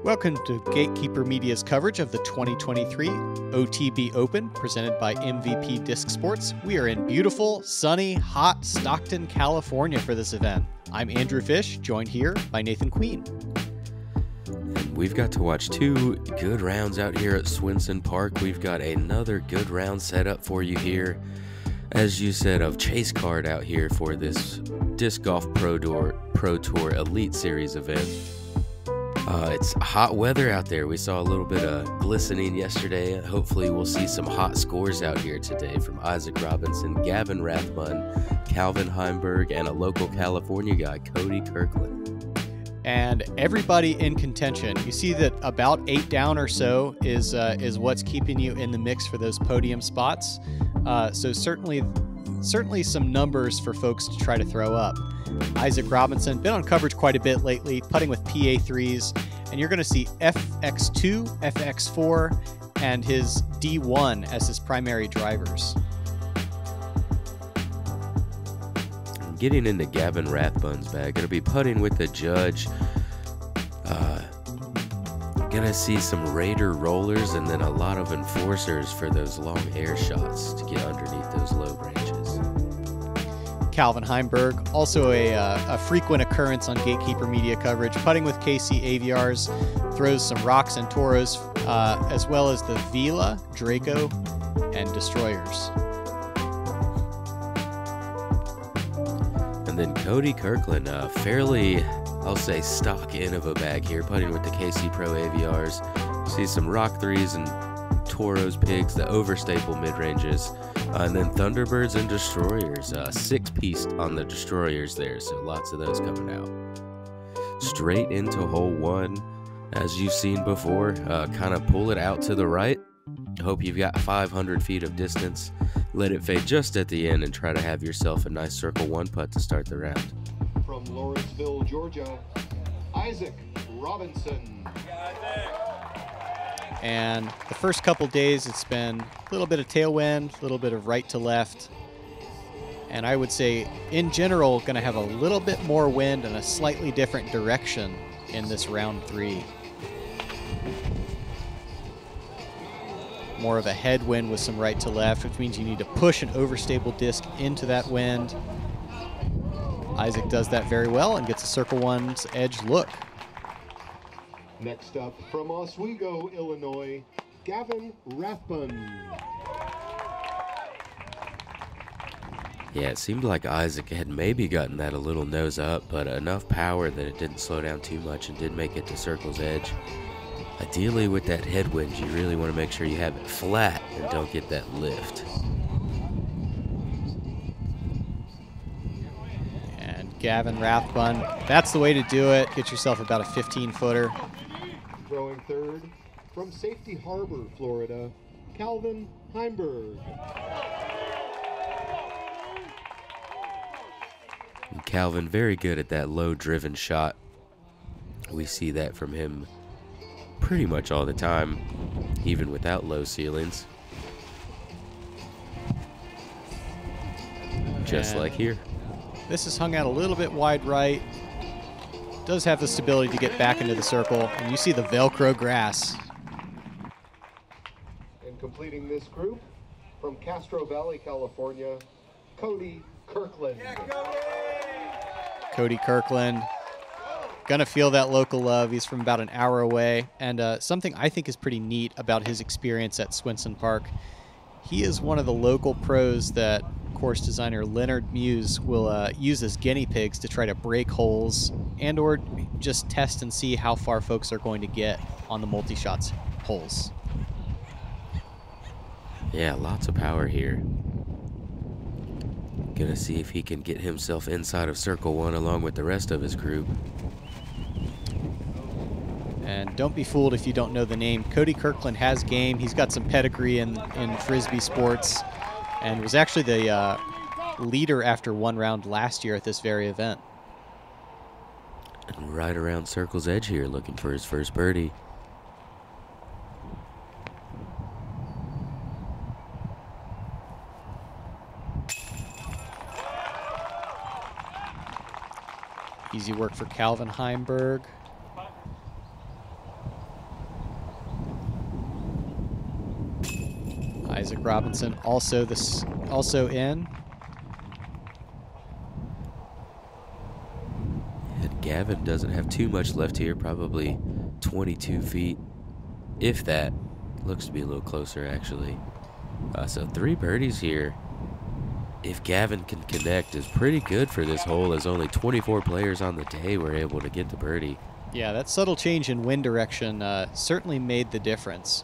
Welcome to Gatekeeper Media's coverage of the 2023 OTB Open, presented by MVP Disc Sports. We are in beautiful, sunny, hot Stockton, California for this event. I'm Andrew Fish, joined here by Nathan Queen. And we've got to watch two good rounds out here at Swenson Park. We've got another good round set up for you here, as you said, of Chase Card out here for this Disc Golf Pro Tour Elite Series event. It's hot weather out there. We saw a little bit of glistening yesterday. Hopefully we'll see some hot scores out here today from Isaac Robinson, Gavin Rathbun, Calvin Heimburg, and a local California guy, Cody Kirkland. And everybody in contention. You see that about 8 down or so is what's keeping you in the mix for those podium spots. So certainly some numbers for folks to try to throw up. Isaac Robinson, been on coverage quite a bit lately, putting with PA3s, and you're going to see FX2, FX4, and his D1 as his primary drivers. Getting into Gavin Rathbun's bag, going to be putting with the Judge. Going to see some Raider rollers and then a lot of enforcers for those long air shots to get underneath those low branches. Calvin Heimburg, also a frequent occurrence on Gatekeeper Media coverage, putting with KC AVRs, throws some rocks and toros, as well as the Vila, Draco, and Destroyers. And then Cody Kirkland, fairly, I'll say, stock in of a bag here, putting with the KC Pro AVRs. See some Rock 3s and Toros, Pigs, the overstaple mid-ranges. And then Thunderbirds and Destroyers, 6-piece on the Destroyers there, so lots of those coming out. Straight into hole 1, as you've seen before, kind of pull it out to the right. Hope you've got 500 feet of distance. Let it fade just at the end and try to have yourself a nice circle 1 putt to start the round. From Lawrenceville, Georgia, Isaac Robinson. And the first couple days, it's been a little bit of tailwind, a little bit of right to left. And I would say, in general, going to have a little bit more wind and a slightly different direction in this round 3. More of a headwind with some right to left, which means you need to push an overstable disc into that wind. Isaac does that very well and gets a circle 1's edge look. Next up from Oswego, Illinois, Gavin Rathbun. Yeah, it seemed like Isaac had maybe gotten that a little nose up, but enough power that it didn't slow down too much and did make it to circle's edge. Ideally, with that headwind, you really want to make sure you have it flat and don't get that lift. And Gavin Rathbun, that's the way to do it. Get yourself about a 15-footer. Throwing third from Safety Harbor, Florida, Calvin Heimburg. And Calvin, very good at that low-driven shot. We see that from him pretty much all the time, even without low ceilings. Just like here. This is hung out a little bit wide right. Does have the stability to get back into the circle, and you see the Velcro grass. And completing this group from Castro Valley, California, Cody Kirkland. Cody Kirkland, gonna feel that local love. He's from about an hour away, and something I think is pretty neat about his experience at Swenson Park, he is one of the local pros that course designer Leonard Muse will use as guinea pigs to try to break holes and or just test and see how far folks are going to get on the multi-shots holes. Yeah, lots of power here. Gonna see if he can get himself inside of circle 1 along with the rest of his group. And don't be fooled if you don't know the name. Cody Kirkland has game. He's got some pedigree in Frisbee sports and was actually the leader after 1 round last year at this very event. And right around circle's edge here, looking for his first birdie. Easy work for Calvin Heimburg. Isaac Robinson also in. And Gavin doesn't have too much left here, probably 22 feet, if that. Looks to be a little closer, actually. So 3 birdies here. If Gavin can connect, is pretty good for this hole, as only 24 players on the day were able to get the birdie. Yeah, that subtle change in wind direction certainly made the difference.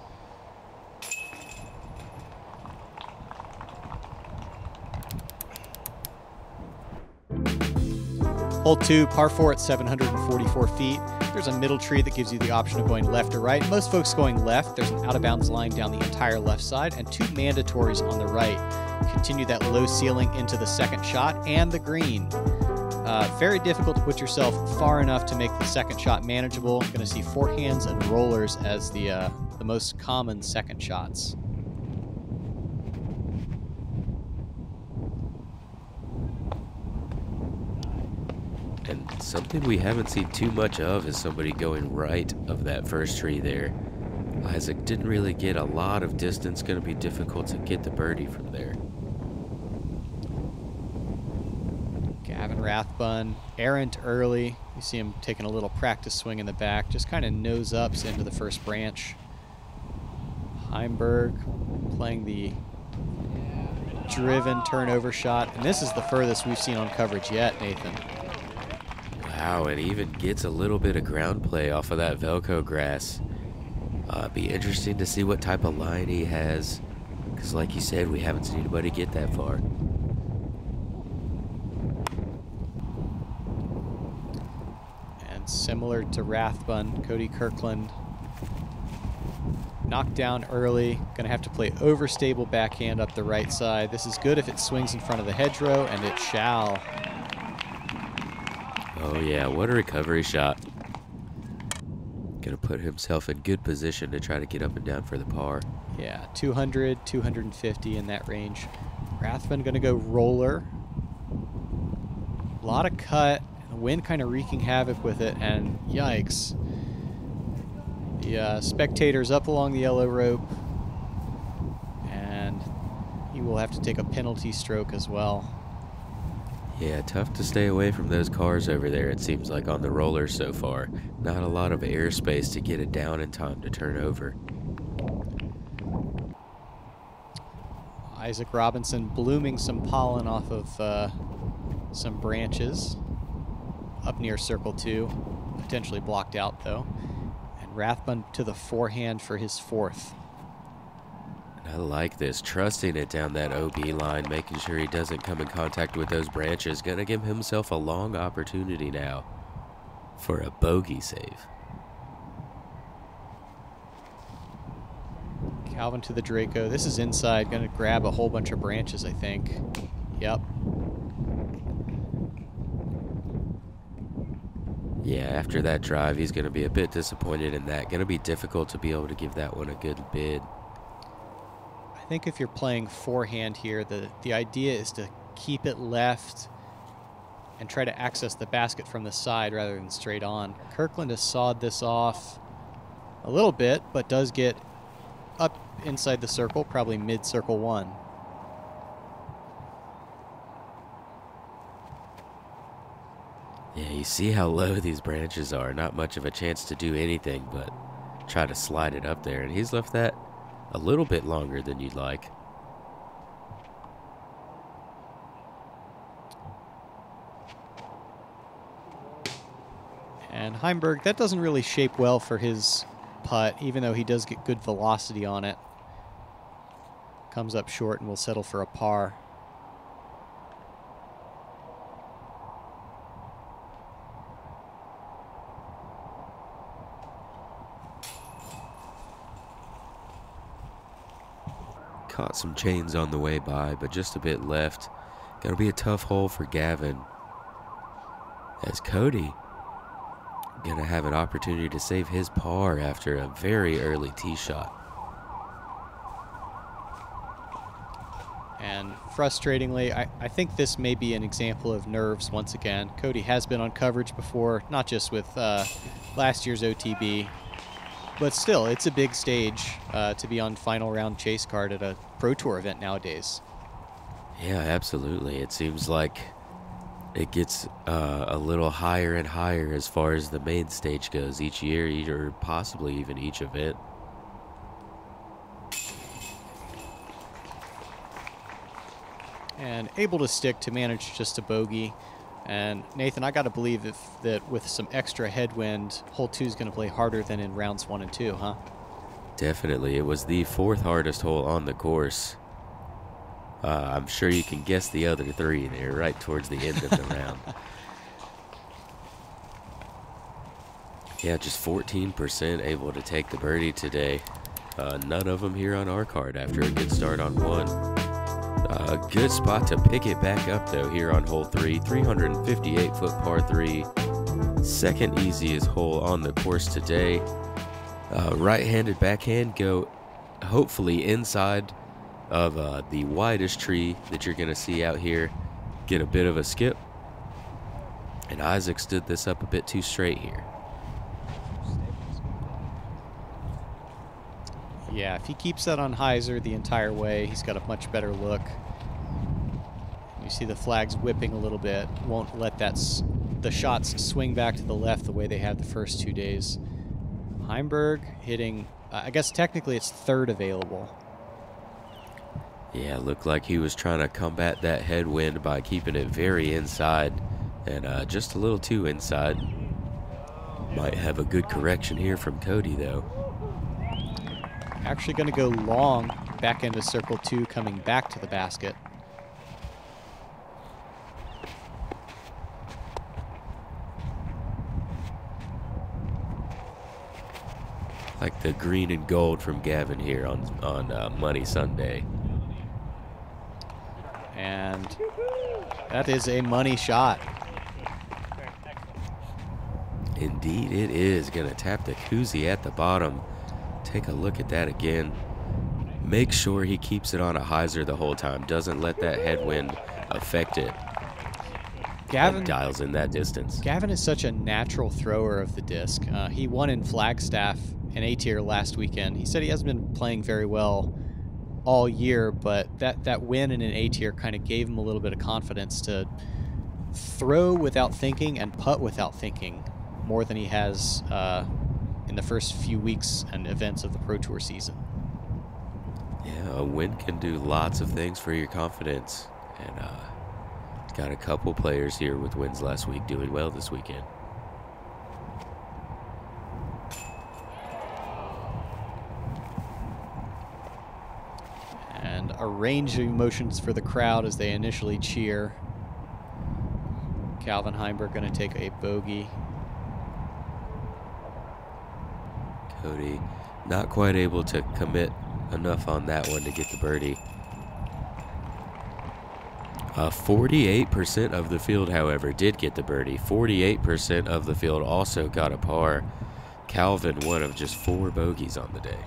Hole 2, par 4 at 744 feet. There's a middle tree that gives you the option of going left or right. Most folks going left. There's an out-of-bounds line down the entire left side and 2 mandatories on the right. Continue that low ceiling into the second shot and the green. Very difficult to put yourself far enough to make the second shot manageable. Going to see forehands and rollers as the most common second shots. And something we haven't seen too much of is somebody going right of that first tree there. Isaac didn't really get a lot of distance. Going to be difficult to get the birdie from there. Gavin Rathbun, errant early. You see him taking a little practice swing in the back, just kind of nose ups into the first branch. Heimburg playing the driven turnover shot, and this is the furthest we've seen on coverage yet, Nathan. Wow, and even gets a little bit of ground play off of that Velcro grass. Be interesting to see what type of line he has, because like you said, we haven't seen anybody get that far. And similar to Rathbun, Cody Kirkland knocked down early. Going to have to play overstable backhand up the right side. This is good if it swings in front of the hedgerow, and it shall. Oh yeah, what a recovery shot. Gonna put himself in good position to try to get up and down for the par. Yeah, 200, 250 in that range. Rathbun gonna go roller. A lot of cut, the wind kind of wreaking havoc with it, and yikes. The spectator's up along the yellow rope, and he will have to take a penalty stroke as well. Yeah, tough to stay away from those cars over there, it seems like, on the rollers so far. Not a lot of airspace to get it down in time to turn over. Isaac Robinson blooming some pollen off of some branches up near circle 2. Potentially blocked out, though. And Rathbun to the forehand for his 4th. I like this, trusting it down that OB line, making sure he doesn't come in contact with those branches. Gonna give himself a long opportunity now for a bogey save. Calvin to the Draco. This is inside. Gonna grab a whole bunch of branches, I think. Yep. Yeah, after that drive, he's gonna be a bit disappointed in that. Gonna be difficult to be able to give that one a good bid. I think if you're playing forehand here, the idea is to keep it left and try to access the basket from the side rather than straight on. Kirkland has sawed this off a little bit, but does get up inside the circle, probably mid-circle 1. Yeah, you see how low these branches are. Not much of a chance to do anything but try to slide it up there, and he's left that a little bit longer than you'd like. And Heimburg, that doesn't really shape well for his putt, even though he does get good velocity on it. Comes up short and will settle for a par. Caught some chains on the way by, but just a bit left. Gonna be a tough hole for Gavin, as Cody gonna have an opportunity to save his par after a very early tee shot. And frustratingly, I think this may be an example of nerves once again. Cody has been on coverage before, not just with last year's OTB, but still, it's a big stage to be on final round chase card at a Pro Tour event nowadays. Yeah, absolutely. It seems like it gets a little higher and higher as far as the main stage goes each year, or possibly even each event. And able to stick to manage just a bogey. And Nathan, I got to believe that with some extra headwind, hole 2 is going to play harder than in rounds 1 and 2, huh? Definitely. It was the 4th hardest hole on the course. I'm sure you can guess the other 3 there right towards the end of the round. Yeah, just 14% able to take the birdie today. None of them here on our card after a good start on 1. A good spot to pick it back up, though, here on hole 3. 358-foot par 3. Second easiest hole on the course today. Right-handed backhand, go hopefully inside of the widest tree that you're going to see out here. Get a bit of a skip. And Isaac stood this up a bit too straight here. Yeah, if he keeps that on hyzer the entire way, he's got a much better look. You see the flags whipping a little bit. Won't let the shots swing back to the left the way they have the first 2 days. Heimburg hitting, I guess technically it's 3rd available. Yeah, looked like he was trying to combat that headwind by keeping it very inside and just a little too inside. Might have a good correction here from Cody, though. Actually going to go long back into circle 2, coming back to the basket. Like the green and gold from Gavin here on Money Sunday. And that is a money shot. Indeed it is. Going to tap the koozie at the bottom. Take a look at that again. Make sure he keeps it on a hyzer the whole time. Doesn't let that headwind affect it. Gavin dials in that distance. Gavin is such a natural thrower of the disc. He won in Flagstaff in A-tier last weekend. He said he hasn't been playing very well all year, but that win in an A-tier kind of gave him a little bit of confidence to throw without thinking and putt without thinking more than he has in the first few weeks and events of the Pro Tour season. Yeah, a win can do lots of things for your confidence. And got a couple players here with wins last week doing well this weekend. And a range of emotions for the crowd as they initially cheer. Calvin Heimburg going to take a bogey. Cody not quite able to commit enough on that one to get the birdie. 48% of the field, however, did get the birdie. 48% of the field also got a par. Calvin, one of just 4 bogeys on the day.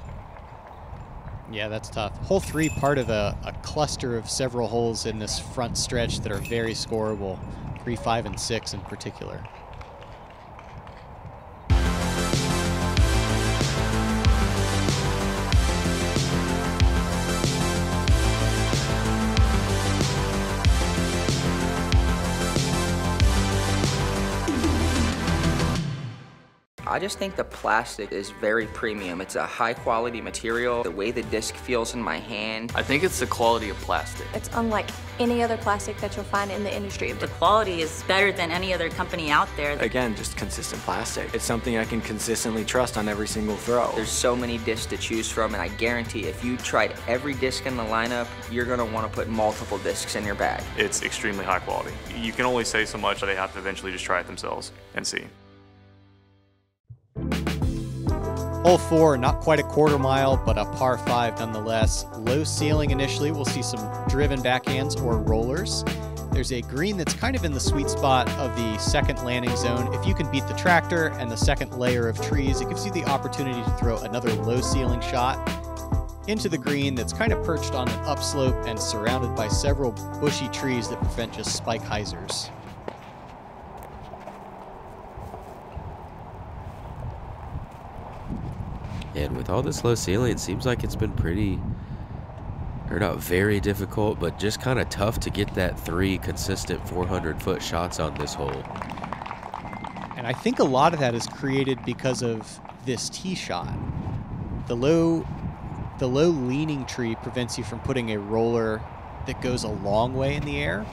Yeah, that's tough. Hole 3, part of a cluster of several holes in this front stretch that are very scoreable. 3, 5, and 6 in particular. I just think the plastic is very premium. It's a high quality material. The way the disc feels in my hand. I think it's the quality of plastic. It's unlike any other plastic that you'll find in the industry. The quality is better than any other company out there. Again, just consistent plastic. It's something I can consistently trust on every single throw. There's so many discs to choose from, and I guarantee if you tried every disc in the lineup, you're gonna wanna put multiple discs in your bag. It's extremely high quality. You can only say so much, they have to eventually just try it themselves and see. Hole 4, not quite a quarter mile, but a par 5 nonetheless. Low ceiling initially. We'll see some driven backhands or rollers. There's a green that's kind of in the sweet spot of the second landing zone. If you can beat the tractor and the second layer of trees, it gives you the opportunity to throw another low ceiling shot into the green that's kind of perched on an upslope and surrounded by several bushy trees that prevent just spike hyzers. And with all this low ceiling, it seems like it's been pretty They're not very difficult, but just kind of tough to get that 3 consistent 400-foot shots on this hole. And I think a lot of that is created because of this tee shot. The low leaning tree prevents you from putting a roller that goes a long way in the air.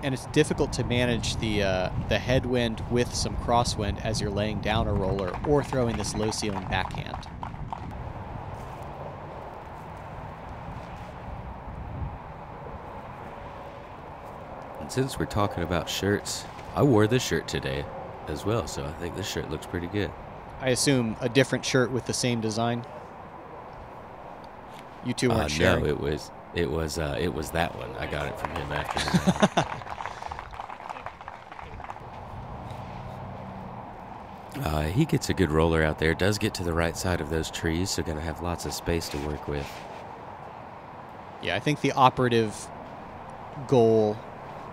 And it's difficult to manage the headwind with some crosswind as you're laying down a roller or throwing this low ceiling backhand. And since we're talking about shirts, I wore this shirt today as well, so I think this shirt looks pretty good. I assume a different shirt with the same design. You two weren't sharing. No, it was that one. I got it from him after. He gets a good roller out there. Does get to the right side of those trees, so going to have lots of space to work with. Yeah, I think the operative goal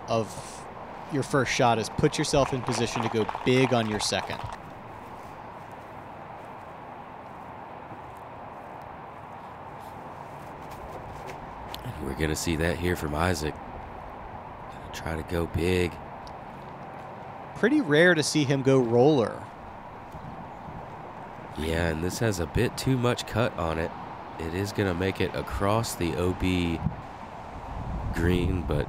of your first shot is put yourself in position to go big on your second. And we're going to see that here from Isaac. Gonna try to go big. Pretty rare to see him go roller. Yeah, and this has a bit too much cut on it. It is going to make it across the OB green, but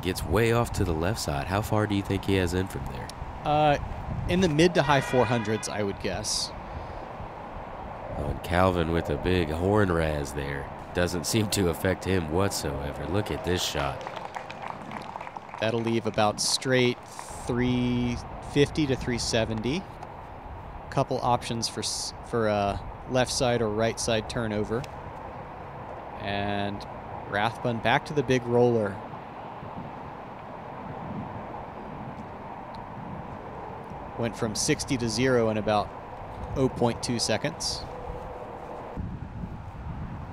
gets way off to the left side. How far do you think he has in from there? In the mid to high 400s, I would guess. Oh, and Calvin with a big horn raz there. Doesn't seem to affect him whatsoever. Look at this shot. That'll leave about straight 350 to 370. Couple options for left side or right side turnover. And Rathbun back to the big roller. Went from 60 to 0 in about 0.2 seconds.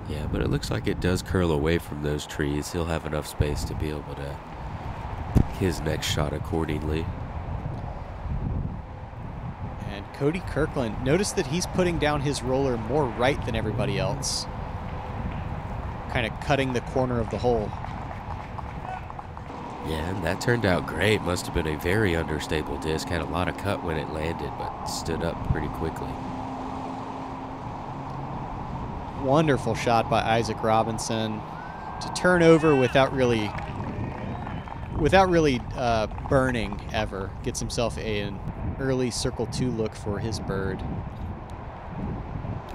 Yeah, but it looks like it does curl away from those trees. He'll have enough space to be able to pick his next shot accordingly. And Cody Kirkland, notice that he's putting down his roller more right than everybody else. Kind of cutting the corner of the hole. Yeah, and that turned out great. Must have been a very understable disc. Had a lot of cut when it landed, but stood up pretty quickly. Wonderful shot by Isaac Robinson to turn over without really burning ever. Gets himself an early circle 2 look for his bird.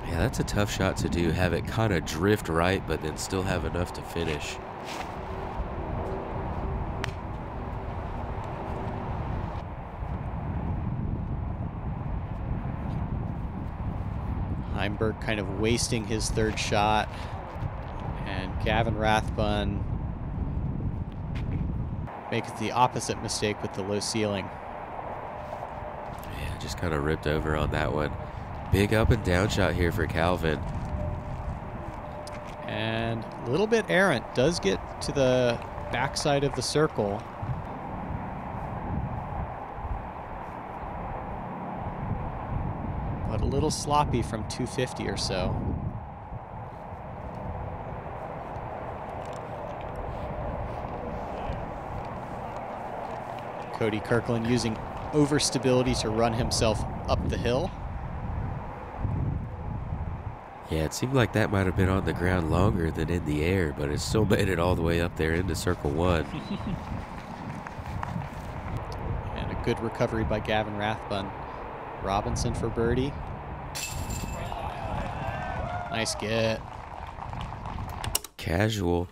Yeah, that's a tough shot to do. Have it kind of drift right, but then still have enough to finish. Heimburg kind of wasting his third shot. And Gavin Rathbun makes the opposite mistake with the low ceiling. Yeah, just kind of ripped over on that one. Big up and down shot here for Calvin. And a little bit errant. Does get to the backside of the circle. But a little sloppy from 250 or so. Cody Kirkland using overstability to run himself up the hill. Yeah, it seemed like that might have been on the ground longer than in the air, but it still made it all the way up there into circle 1. And a good recovery by Gavin Rathbun. Robinson for birdie. Nice get. Casual.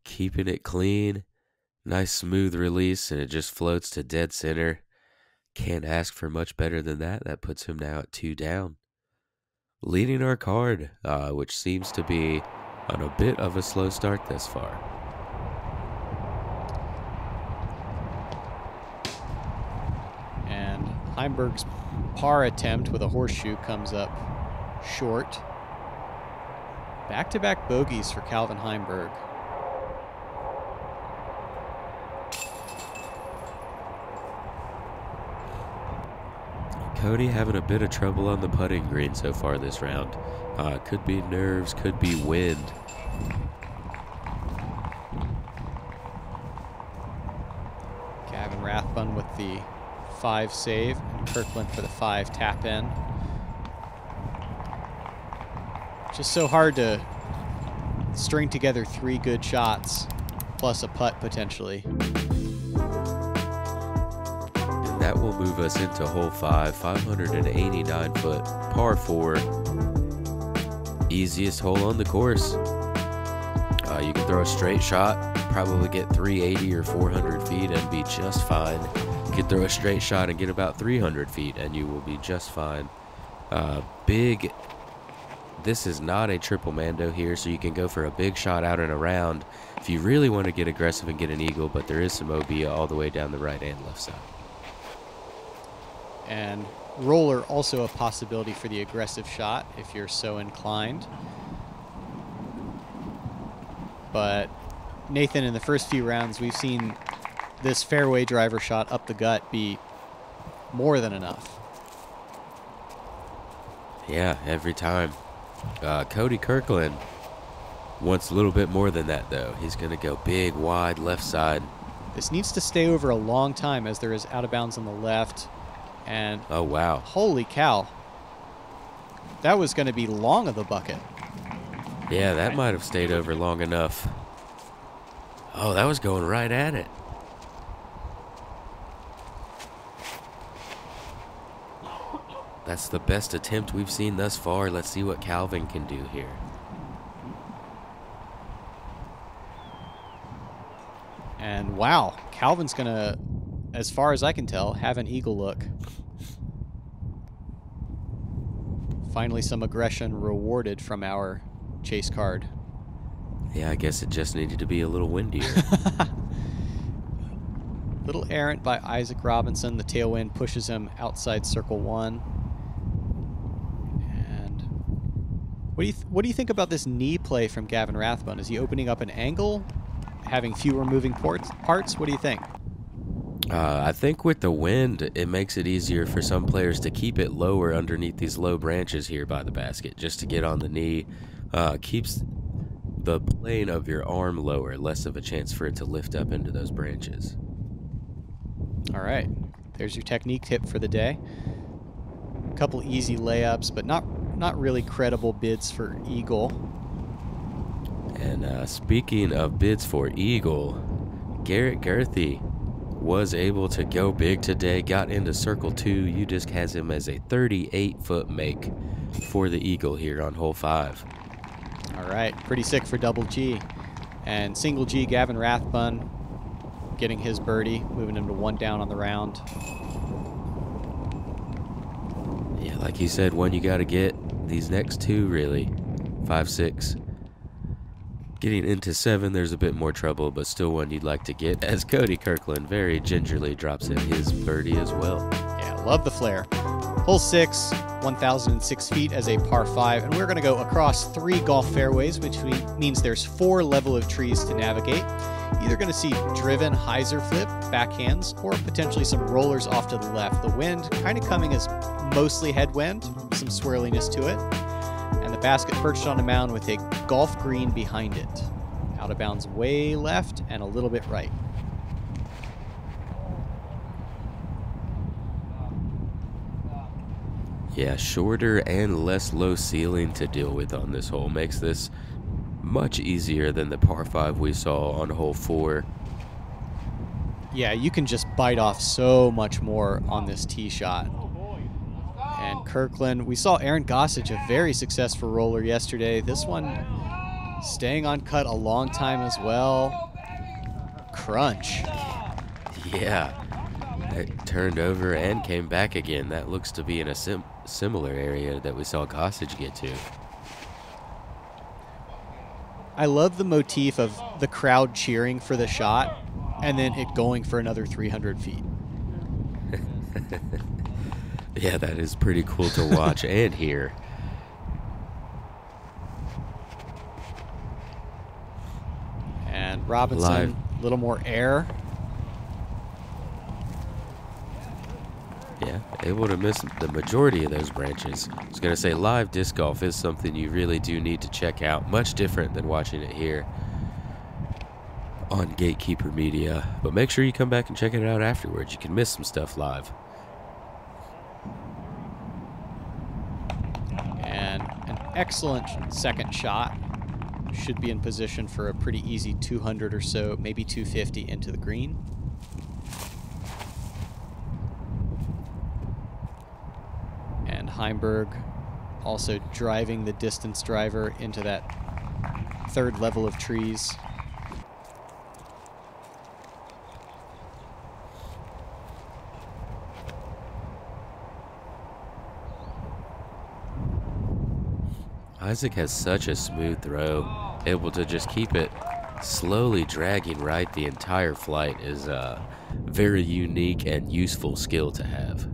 Keeping it clean. Nice smooth release, and it just floats to dead center. Can't ask for much better than that. That puts him now at 2 down. Leading our card, which seems to be on a bit of a slow start thus far. And Heimburg's par attempt with a horseshoe comes up short. Back-to-back bogeys for Calvin Heimburg. Cody having a bit of trouble on the putting green so far this round. Could be nerves, could be wind. Gavin Rathbun with the 5 save, and Kirkland for the 5 tap in. Just so hard to string together 3 good shots plus a putt potentially. And that will move us into hole 5, 589 foot, par 4. Easiest hole on the course. You can throw a straight shot, probably get 380 or 400 feet and be just fine. You can throw a straight shot and get about 300 feet and you will be just fine. This is not a triple mando here, so you can go for a big shot out and around if you really want to get aggressive and get an eagle, but there is some OB all the way down the right and left side. And roller also a possibility for the aggressive shot if you're so inclined. But Nathan, in the first few rounds, we've seen this fairway driver shot up the gut be more than enough. Yeah, every time. Cody Kirkland wants a little bit more than that, though. He's going to go big, wide, left side. This needs to stay over a long time as there is out of bounds on the left. And oh, wow. Holy cow. That was going to be long of the bucket. Yeah, that might have stayed over long enough. Oh, that was going right at it. That's the best attempt we've seen thus far. Let's see what Calvin can do here. And wow, Calvin's going to, as far as I can tell, have an eagle look. Finally, some aggression rewarded from our chase card. Yeah, I guess it just needed to be a little windier. Little errant by Isaac Robinson. The tailwind pushes him outside circle 1. And what do you think about this knee play from Gavin Rathbun? Is he opening up an angle, having fewer moving parts? What do you think? I think with the wind, it makes it easier for some players to keep it lower underneath these low branches here by the basket, just to get on the knee. Keeps the plane of your arm lower, less of a chance for it to lift up into those branches. All right, there's your technique tip for the day. A couple easy layups, but not really credible bids for eagle. And speaking of bids for eagle, Garrett Gerthy was able to go big today, got into circle 2. UDisc has him as a 38-foot make for the eagle here on hole 5. All right, pretty sick for double G. And single G, Gavin Rathbun getting his birdie, moving him to 1 down on the round. Yeah, like he said, one you got to get. These next 2, really. 5, 6. Getting into 7, there's a bit more trouble, but still one you'd like to get, as Cody Kirkland very gingerly drops in his birdie as well. Yeah, love the flare. Hole 6, 1,006 feet as a par 5, and we're going to go across 3 golf fairways, which means there's 4 level of trees to navigate. Either going to see driven hyzer flip, backhands, or potentially some rollers off to the left. The wind kind of coming as mostly headwind, some swirliness to it. And the basket perched on a mound with a golf green behind it. Out of bounds way left and a little bit right. Yeah, shorter and less low ceiling to deal with on this hole makes this much easier than the par 5 we saw on hole 4. Yeah, you can just bite off so much more on this tee shot. And Kirkland, we saw Aaron Gossage, a very successful roller yesterday. This one staying on cut a long time as well. Crunch. Yeah, it turned over and came back again. That looks to be in a similar area that we saw Gossage get to. I love the motif of the crowd cheering for the shot and then it going for another 300 feet. Yeah, that is pretty cool to watch and hear. And Robinson, a little more air. Yeah, able to miss the majority of those branches. I was going to say, live disc golf is something you really do need to check out. Much different than watching it here on Gatekeeper Media. But make sure you come back and check it out afterwards. You can miss some stuff live. And an excellent second shot. Should be in position for a pretty easy 200 or so, maybe 250 into the green. And Heimburg also driving the distance driver into that third level of trees. Isaac has such a smooth throw. Able to just keep it slowly dragging right the entire flight is a very unique and useful skill to have.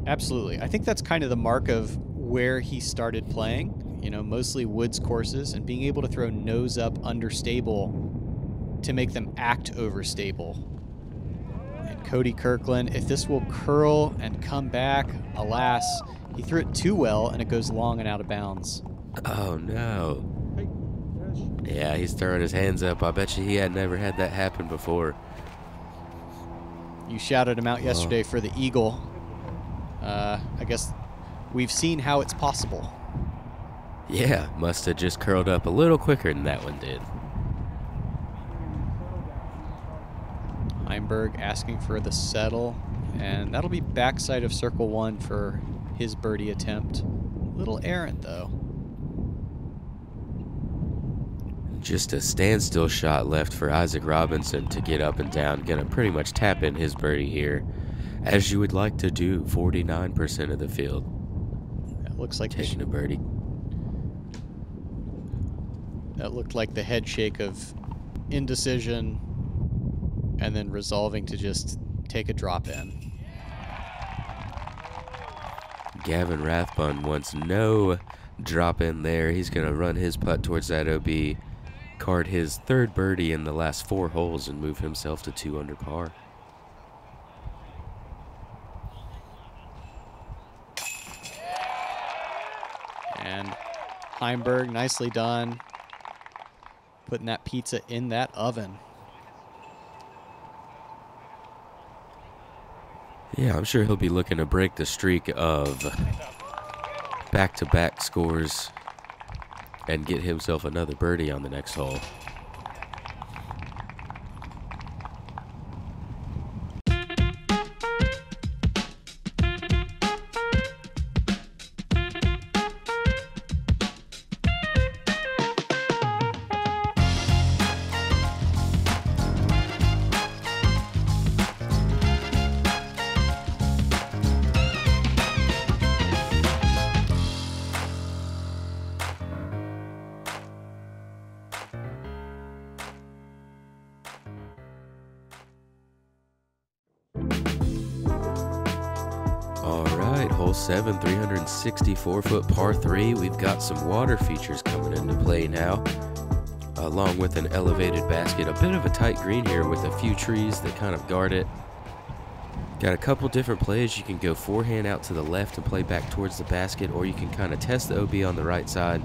Absolutely. I think that's kind of the mark of where he started playing, you know, mostly woods courses, and being able to throw nose up understable to make them act overstable. And Cody Kirkland, if this will curl and come back, alas, he threw it too well and it goes long and out of bounds. Oh no. Yeah, he's throwing his hands up. I bet you he had never had that happen before. You shouted him out yesterday for the eagle. I guess we've seen how it's possible. Yeah, must have just curled up a little quicker than that one did. Heimburg asking for the settle, and that'll be backside of circle one for his birdie attempt. Little errant though. Just a standstill shot left for Isaac Robinson to get up and down. Gonna pretty much tap in his birdie here, as you would like to do. 49% of the field. That looks like taking a birdie. That looked like the head shake of indecision and then resolving to just take a drop in. Gavin Rathbun wants no drop in there. He's gonna run his putt towards that OB. Card his third birdie in the last 4 holes and move himself to 2 under par. And Heimburg, nicely done. Putting that pizza in that oven. Yeah, I'm sure he'll be looking to break the streak of back-to-back scores and get himself another birdie on the next hole. Hole 7, 364-foot par 3. We've got some water features coming into play now, along with an elevated basket. A bit of a tight green here with a few trees that kind of guard it. Got a couple different plays. You can go forehand out to the left and play back towards the basket, or you can kind of test the OB on the right side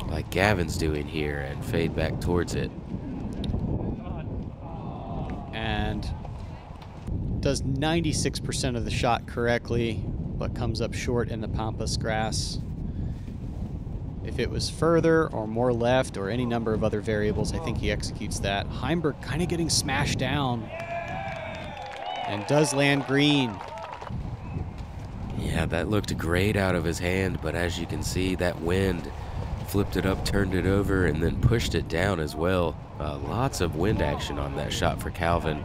like Gavin's doing here and fade back towards it. And does 96% of the shot correctly, but comes up short in the pampas grass. If it was further or more left or any number of other variables, I think he executes that. Heimburg kind of getting smashed down and does land green. Yeah, that looked great out of his hand, but as you can see, that wind flipped it up, turned it over, and then pushed it down as well. Lots of wind action on that shot for Calvin.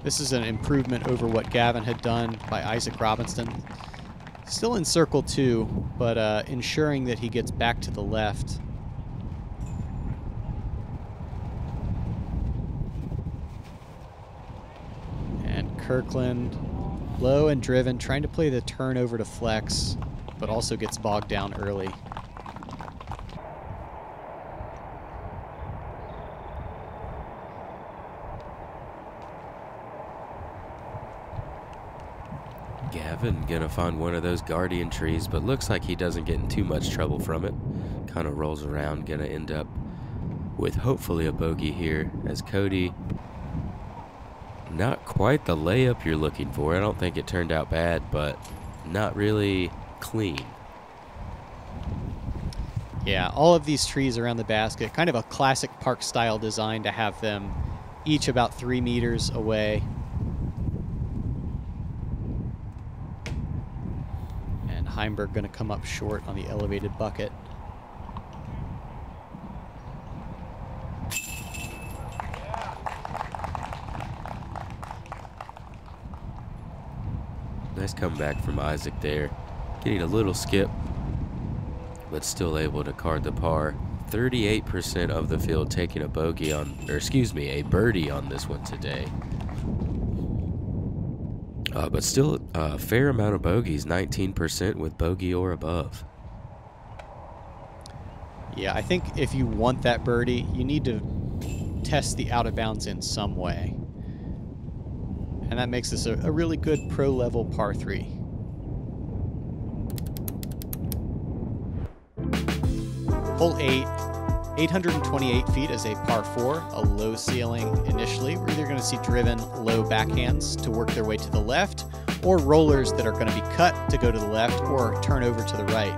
This is an improvement over what Gavin had done by Isaac Robinson. Still in circle 2, but ensuring that he gets back to the left. And Kirkland, low and driven, trying to play the turn over to flex, but also gets bogged down early. Gavin gonna find one of those guardian trees, but looks like he doesn't get in too much trouble from it. Kind of rolls around, gonna end up with hopefully a bogey here, as Cody, not quite the layup you're looking for. I don't think it turned out bad, but not really clean. Yeah, all of these trees around the basket, kind of a classic park style design to have them each about 3 meters away. And Heimburg going to come up short on the elevated bucket. Nice comeback from Isaac there. Getting a little skip, but still able to card the par. 38% of the field taking a bogey on, or excuse me, a birdie on this one today. But still a fair amount of bogeys, 19% with bogey or above. Yeah, I think if you want that birdie, you need to test the out of bounds in some way. And that makes this a really good pro level par 3. Hole 8, 828 feet as a par 4, a low ceiling initially. We're either going to see driven low backhands to work their way to the left, or rollers that are going to be cut to go to the left or turn over to the right.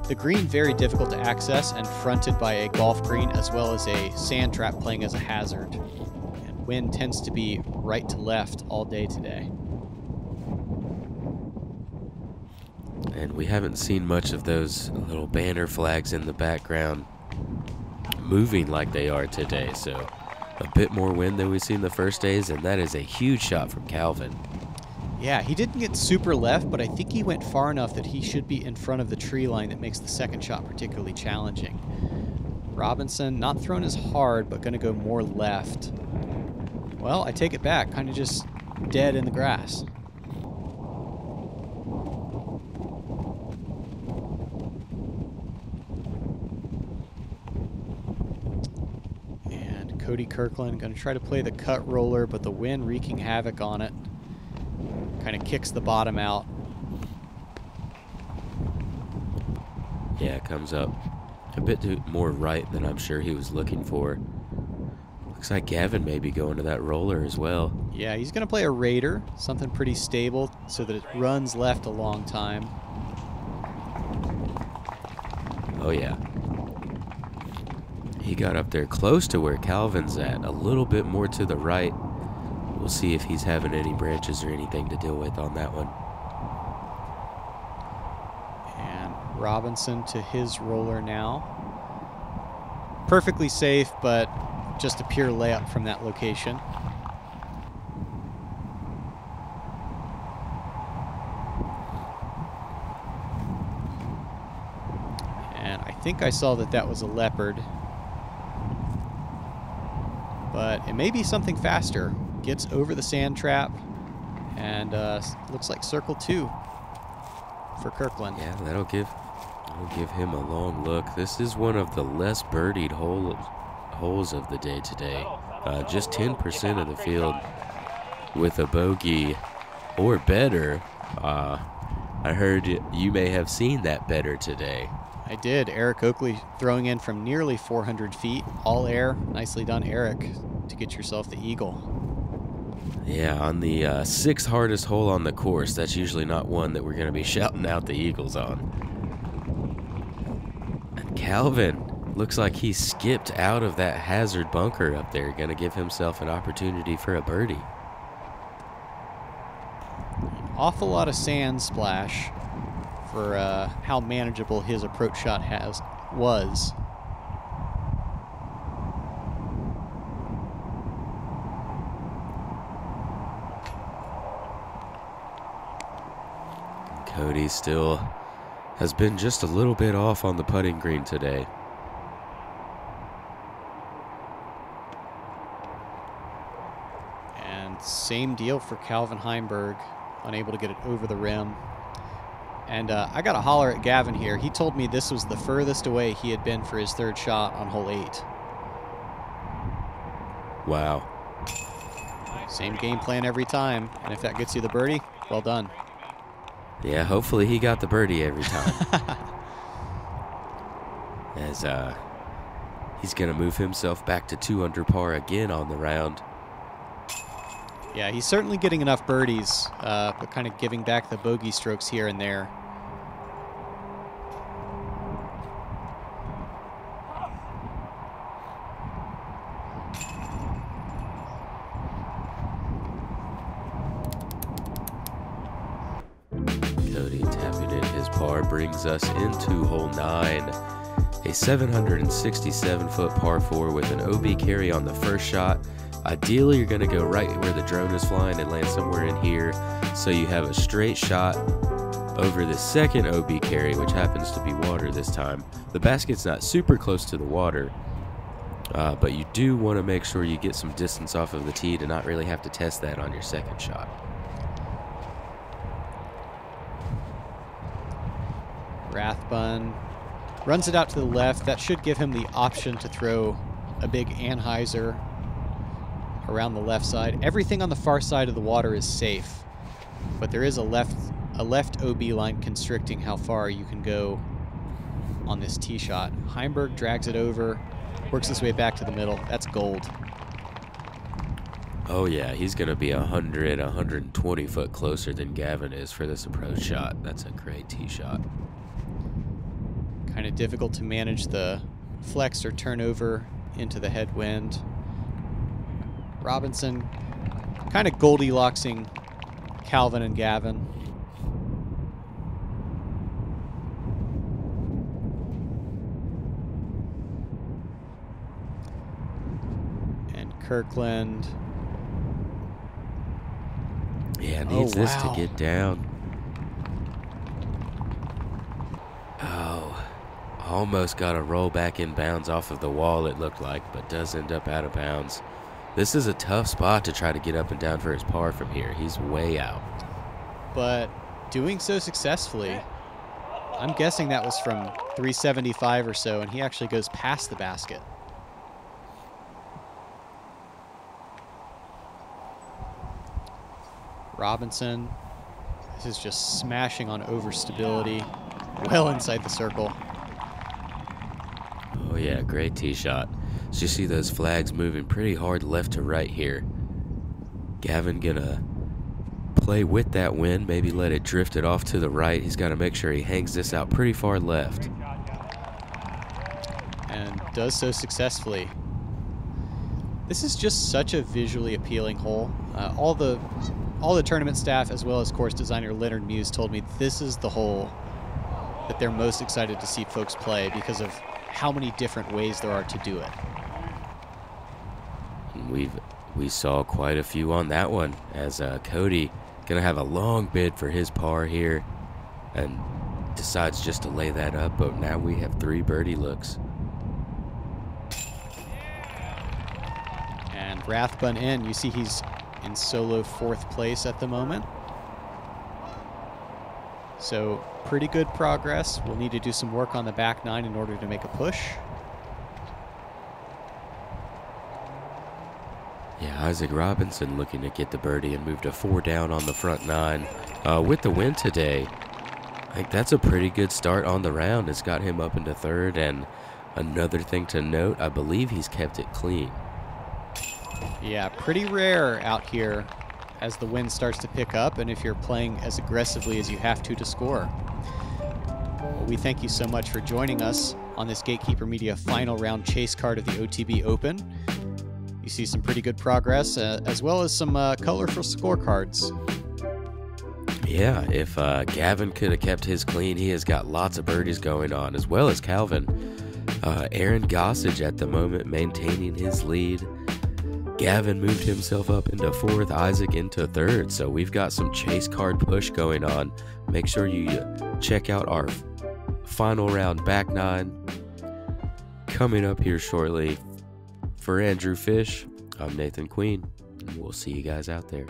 The green very difficult to access and fronted by a golf green as well as a sand trap playing as a hazard. And wind tends to be right to left all day today. And we haven't seen much of those little banner flags in the background moving like they are today, so a bit more wind than we've seen the first days, and that is a huge shot from Calvin. Yeah, he didn't get super left, but I think he went far enough that he should be in front of the tree line that makes the second shot particularly challenging. Robinson, not thrown as hard, but going to go more left. Well, I take it back, kind of just dead in the grass. And Cody Kirkland going to try to play the cut roller, but the wind wreaking havoc on it. Kind of kicks the bottom out. Yeah, comes up a bit more right than I'm sure he was looking for. Looks like Gavin may be going to that roller as well. Yeah, he's going to play a Raider, something pretty stable so that it runs left a long time. Oh yeah. He got up there close to where Calvin's at, a little bit more to the right. We'll see if he's having any branches or anything to deal with on that one. And Robinson to his roller now. Perfectly safe, but just a pure layup from that location. And I think I saw that that was a leopard. But it may be something faster. Gets over the sand trap, and looks like circle 2 for Kirkland. Yeah, that'll give him a long look. This is one of the less birdied holes of the day today. Just 10% of the field with a bogey or better. I heard you may have seen that better today. I did. Eric Oakley throwing in from nearly 400 feet. All air. Nicely done, Eric, to get yourself the eagle. Yeah, on the 6th hardest hole on the course, that's usually not one that we're going to be shouting out the eagles on. And Calvin looks like he skipped out of that hazard bunker up there, going to give himself an opportunity for a birdie. An awful lot of sand splash for how manageable his approach shot was. Cody still has been just a little bit off on the putting green today. And same deal for Calvin Heimburg, unable to get it over the rim. And I got to holler at Gavin here. He told me this was the furthest away he had been for his 3rd shot on hole 8. Wow. Same game plan every time. And if that gets you the birdie, well done. Yeah, hopefully he got the birdie every time. As he's going to move himself back to 2 under par again on the round. Yeah, he's certainly getting enough birdies, but kind of giving back the bogey strokes here and there. Cody tapping in his par brings us into hole 9. A 767-foot par 4 with an OB carry on the first shot. Ideally, you're going to go right where the drone is flying and land somewhere in here, so you have a straight shot over the second OB carry, which happens to be water this time. The basket's not super close to the water, but you do want to make sure you get some distance off of the tee to not really have to test that on your second shot. Rathbun runs it out to the left. That should give him the option to throw a big anhyzer around the left side. Everything on the far side of the water is safe, but there is a left OB line constricting how far you can go on this tee shot. Heimburg drags it over, works his way back to the middle. That's gold. Oh yeah, he's going to be 100, 120 foot closer than Gavin is for this approach shot. That's a great tee shot. Kind of difficult to manage the flex or turnover into the headwind. Robinson kind of Goldilocksing Calvin and Gavin. And Kirkland. Yeah, needs this to wow. get down. Oh, almost got a roll back in bounds off of the wall, it looked like, but does end up out of bounds. This is a tough spot to try to get up and down for his par from here. He's way out. But doing so successfully. I'm guessing that was from 375 or so, and he actually goes past the basket. Robinson, this is just smashing on overstability, well inside the circle. Oh yeah, great tee shot. So you see those flags moving pretty hard left to right here. Gavin gonna play with that wind, maybe let it drift it off to the right. He's got to make sure he hangs this out pretty far left. And does so successfully. This is just such a visually appealing hole. All the tournament staff, as well as course designer Leonard Muse, told me this is the hole that they're most excited to see folks play because of how many different ways there are to do it. We saw quite a few on that one, as Cody gonna have a long bid for his par here and decides just to lay that up, but now we have 3 birdie looks. And Rathbun in. You see he's in solo 4th place at the moment. So pretty good progress. We'll need to do some work on the back 9 in order to make a push. Yeah, Isaac Robinson looking to get the birdie and move to 4 down on the front 9. With the win today, I think that's a pretty good start on the round. It's got him up into 3rd, and another thing to note, I believe he's kept it clean. Yeah, pretty rare out here as the wind starts to pick up and if you're playing as aggressively as you have to score. Well, we thank you so much for joining us on this Gatekeeper Media final round chase card of the OTB Open. You see some pretty good progress, as well as some colorful scorecards. Yeah, if Gavin could have kept his clean, he has got lots of birdies going on, as well as Calvin. Aaron Gossage at the moment maintaining his lead. Gavin moved himself up into 4th, Isaac into 3rd, so we've got some chase card push going on. Make sure you check out our final round back 9 coming up here shortly. For Andrew Fish, I'm Nathan Queen, and we'll see you guys out there.